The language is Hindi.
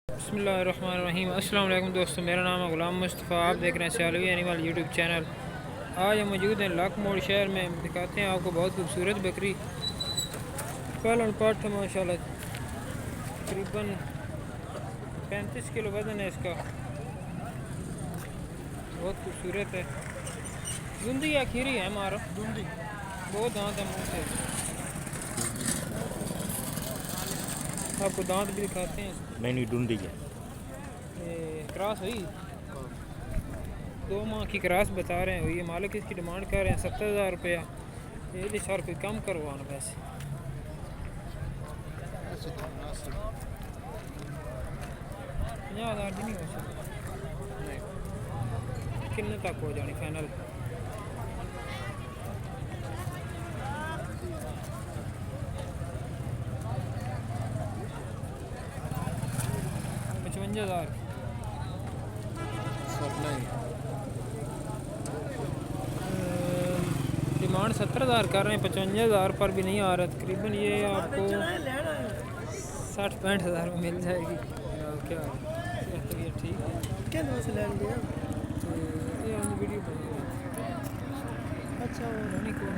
बिस्मिल्लाहिर्रहमानिर्रहीम। अस्सलाम वालेकुम दोस्तों, मेरा नाम है ग़ुलाम मुस्तफ़ा। आप देख रहे हैं सयालवी एनिमल यूट्यूब चैनल। आज हम मौजूद हैं लाख मोड़ शहर में। दिखाते हैं आपको बहुत खूबसूरत बकरी पालन पाठ है माशाल्लाह। तकरीबन 35 किलो वज़न है इसका। बहुत खूबसूरत है। धुंधी या खीरी है हमारा धुंधी। बहुत दांत है मुँह से। आपको दांत भी दिखाते हैं। नहीं ढूंढी है। क्रॉस हुई 2 माह की क्रॉस बता रहे हैं हुई है। मालिक इसकी डिमांड कर रहे हैं 70,000 रुपया। ये सर कोई कम करवाना पैसे 50,000 भी नहीं हो सकता। कितने तक हो जानी फाइनल? 55,000। डिमांड 70,000 कर रहे हैं, 55,000 पर भी नहीं आ रहा। तकरीबन ये आपको 60-65,000 में मिल जाएगी। क्या तो ये ठीक है। क्या वीडियो अच्छा नहीं कौन